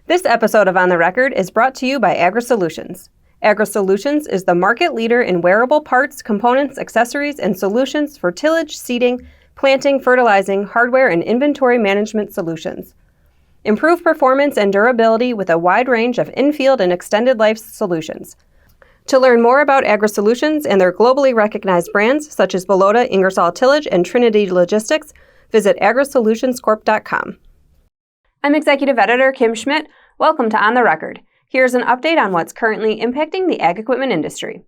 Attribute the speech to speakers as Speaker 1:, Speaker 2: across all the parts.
Speaker 1: This episode of On the Record is brought to you by AgriSolutions. AgriSolutions is the market leader in wearable parts, components, accessories, and solutions for tillage, seeding, planting, fertilizing, hardware, and inventory management solutions. Improve performance and durability with a wide range of in-field and extended life solutions. To learn more about AgriSolutions and their globally recognized brands such as Belota, Ingersoll Tillage, and Trinity Logistics, visit agrisolutionscorp.com. I'm Executive Editor Kim Schmidt. Welcome to On the Record. Here's an update on what's currently impacting the ag equipment industry.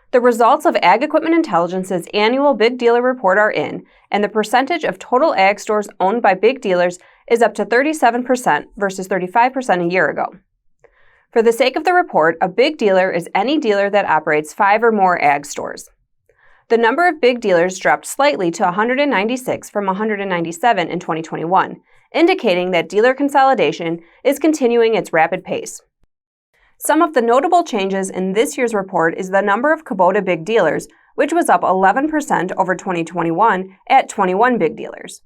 Speaker 1: The results of Ag Equipment Intelligence's annual Big Dealer Report are in, and the percentage of total ag stores owned by big dealers is up to 37% versus 35% a year ago. For the sake of the report, a big dealer is any dealer that operates 5 or more ag stores. The number of big dealers dropped slightly to 196 from 197 in 2021, indicating that dealer consolidation is continuing its rapid pace. Some of the notable changes in this year's report is the number of Kubota big dealers, which was up 11% over 2021 at 21 big dealers.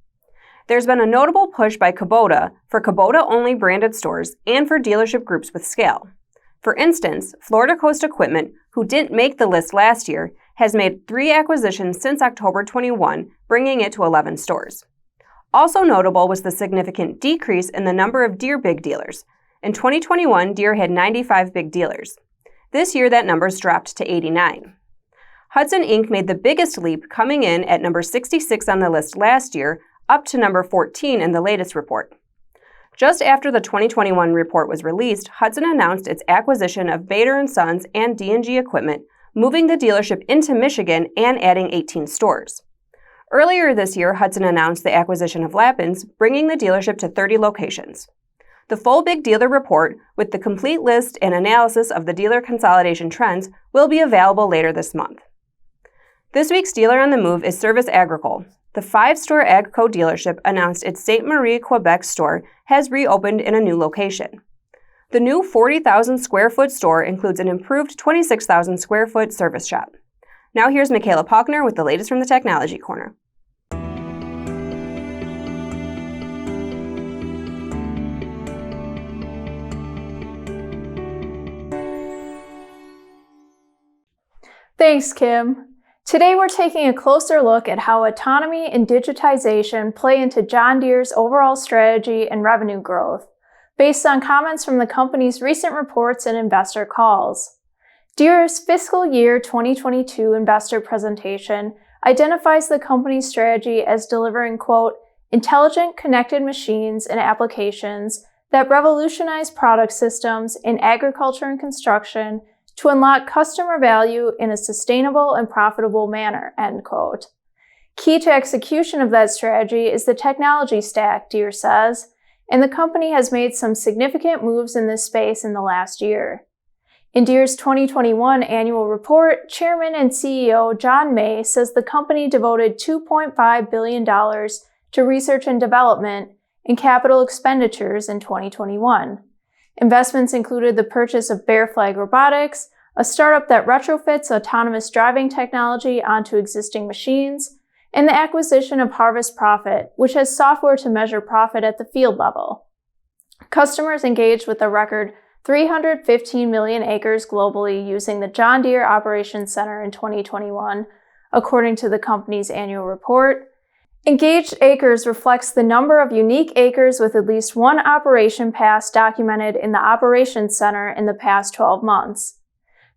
Speaker 1: There's been a notable push by Kubota for Kubota-only branded stores and for dealership groups with scale. For instance, Florida Coast Equipment, who didn't make the list last year, has made 3 acquisitions since October 21, bringing it to 11 stores. Also notable was the significant decrease in the number of Deere big dealers. In 2021, Deere had 95 big dealers. This year, that number's dropped to 89. Hudson Inc. made the biggest leap, coming in at number 66 on the list last year, up to number 14 in the latest report. Just after the 2021 report was released, Hudson announced its acquisition of Bader & Sons and D&G Equipment, moving the dealership into Michigan and adding 18 stores. Earlier this year, Hudson announced the acquisition of Lappins, bringing the dealership to 30 locations. The full Big Dealer Report, with the complete list and analysis of the dealer consolidation trends, will be available later this month. This week's dealer on the move is Service Agricole. The 5-store Agco dealership announced its Ste. Marie, Quebec store has reopened in a new location. The new 40,000 square foot store includes an improved 26,000 square foot service shop. Now here's Michaela Paulkner with the latest from the Technology Corner.
Speaker 2: Thanks, Kim. Today we're taking a closer look at how autonomy and digitization play into John Deere's overall strategy and revenue growth, based on comments from the company's recent reports and investor calls. Deere's fiscal year 2022 investor presentation identifies the company's strategy as delivering, quote, intelligent connected machines and applications that revolutionize product systems in agriculture and construction to unlock customer value in a sustainable and profitable manner, end quote. Key to execution of that strategy is the technology stack, Deere says, and the company has made some significant moves in this space in the last year. In Deere's 2021 annual report, Chairman and CEO John May says the company devoted $2.5 billion to research and development and capital expenditures in 2021. Investments included the purchase of Bear Flag Robotics, a startup that retrofits autonomous driving technology onto existing machines, and the acquisition of Harvest Profit, which has software to measure profit at the field level. Customers engaged with a record 315 million acres globally using the John Deere Operations Center in 2021, according to the company's annual report. Engaged acres reflects the number of unique acres with at least one operation pass documented in the Operations Center in the past 12 months.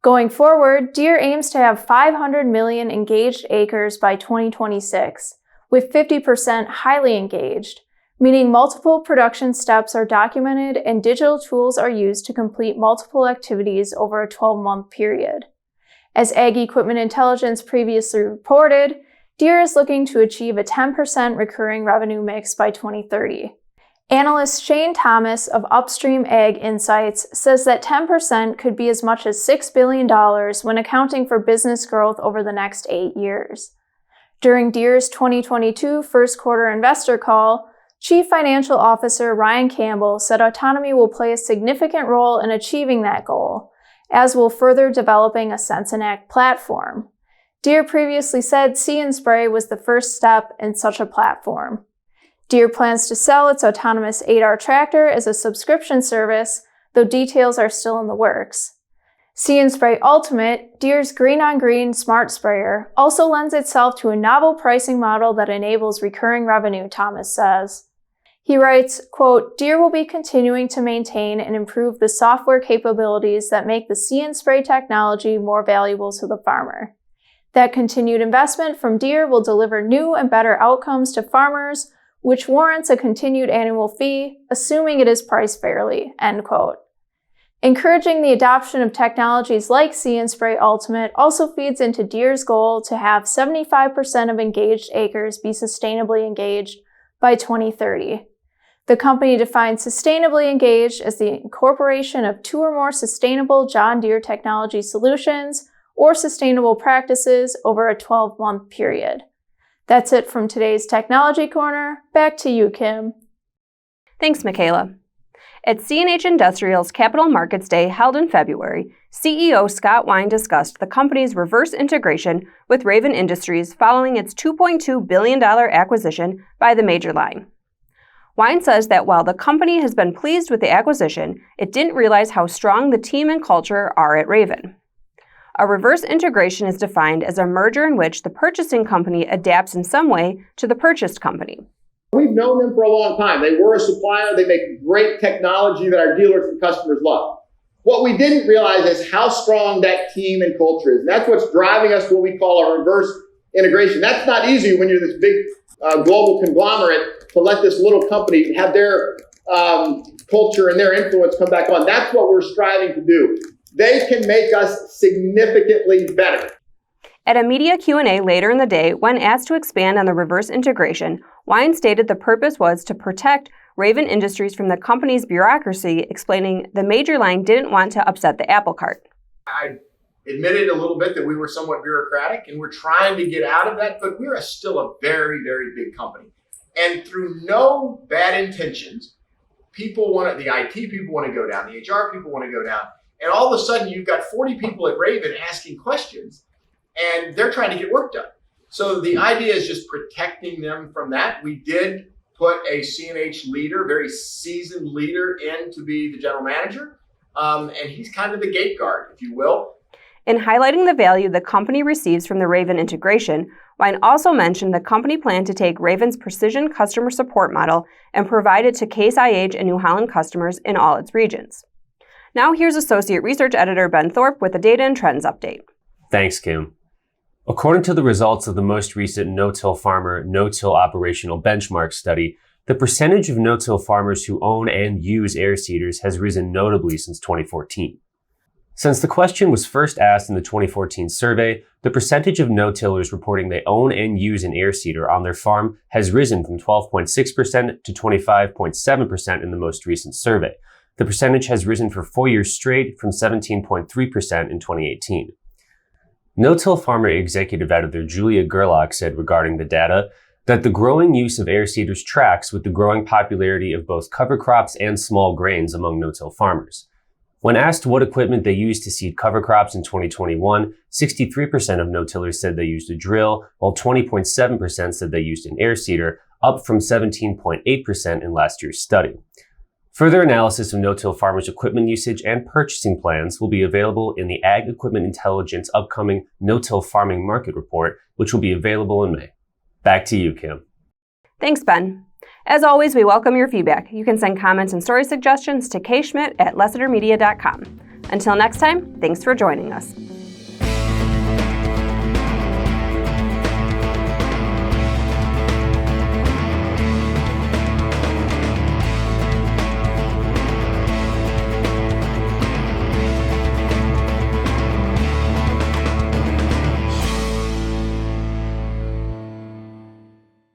Speaker 2: Going forward, Deere aims to have 500 million engaged acres by 2026, with 50% highly engaged, meaning multiple production steps are documented and digital tools are used to complete multiple activities over a 12-month period. As Ag Equipment Intelligence previously reported, Deere is looking to achieve a 10% recurring revenue mix by 2030. Analyst Shane Thomas of Upstream Ag Insights says that 10% could be as much as $6 billion when accounting for business growth over the next 8 years. During Deere's 2022 first quarter investor call, Chief Financial Officer Ryan Campbell said autonomy will play a significant role in achieving that goal, as will further developing a Sense and Act platform. Deere previously said See & Spray was the first step in such a platform. Deere plans to sell its autonomous 8R tractor as a subscription service, though details are still in the works. See & Spray Ultimate, Deere's green-on-green smart sprayer, also lends itself to a novel pricing model that enables recurring revenue, Thomas says. He writes, quote, Deere will be continuing to maintain and improve the software capabilities that make the See & Spray technology more valuable to the farmer. That continued investment from Deere will deliver new and better outcomes to farmers, which warrants a continued annual fee, assuming it is priced fairly, end quote. Encouraging the adoption of technologies like See & Spray Ultimate also feeds into Deere's goal to have 75% of engaged acres be sustainably engaged by 2030. The company defines sustainably engaged as the incorporation of 2 or more sustainable John Deere technology solutions or sustainable practices over a 12-month period. That's it from today's Technology Corner. Back to you, Kim.
Speaker 1: Thanks, Michaela. At CNH Industrial's Capital Markets Day held in February, CEO Scott Wine discussed the company's reverse integration with Raven Industries following its $2.2 billion acquisition by the major line. Wine says that while the company has been pleased with the acquisition, it didn't realize how strong the team and culture are at Raven. A reverse integration is defined as a merger in which the purchasing company adapts in some way to the purchased company.
Speaker 3: We've known them for a long time. They were a supplier. They make great technology that our dealers and customers love. What we didn't realize is how strong that team and culture is. And that's what's driving us to what we call a reverse integration. That's not easy when you're this big global conglomerate to let this little company have their culture and their influence come back on. That's what we're striving to do. They can make us significantly better.
Speaker 1: At a media Q&A later in the day, when asked to expand on the reverse integration, Wine stated the purpose was to protect Raven Industries from the company's bureaucracy, explaining the major line didn't want to upset the apple cart.
Speaker 3: I admitted a little bit that we were somewhat bureaucratic, and we're trying to get out of that, but we're still a very, very big company. And through no bad intentions, the IT people want to go down, the HR people want to go down, and all of a sudden you've got 40 people at Raven asking questions, and they're trying to get work done. So the idea is just protecting them from that. We did put a CNH leader, very seasoned leader, in to be the general manager, and he's kind of the gate guard, if you will.
Speaker 1: In highlighting the value the company receives from the Raven integration, Wine also mentioned the company planned to take Raven's precision customer support model and provide it to Case IH and New Holland customers in all its regions. Now here's Associate Research Editor Ben Thorpe with a Data and Trends update.
Speaker 4: Thanks, Kim. According to the results of the most recent No-Till Farmer No-Till Operational Benchmark study, the percentage of no-till farmers who own and use air seeders has risen notably since 2014. Since the question was first asked in the 2014 survey, the percentage of no-tillers reporting they own and use an air seeder on their farm has risen from 12.6% to 25.7% in the most recent survey. The percentage has risen for 4 years straight from 17.3% in 2018. No-Till Farmer Executive Editor Julia Gerlach said regarding the data that the growing use of air seeders tracks with the growing popularity of both cover crops and small grains among no-till farmers. When asked what equipment they used to seed cover crops in 2021, 63% of no-tillers said they used a drill, while 20.7% said they used an air seeder, up from 17.8% in last year's study. Further analysis of no-till farmers' equipment usage and purchasing plans will be available in the Ag Equipment Intelligence upcoming No-Till Farming Market Report, which will be available in May. Back to you, Kim.
Speaker 1: Thanks, Ben. As always, we welcome your feedback. You can send comments and story suggestions to kschmidt@lessitermedia.com. Until next time, thanks for joining us.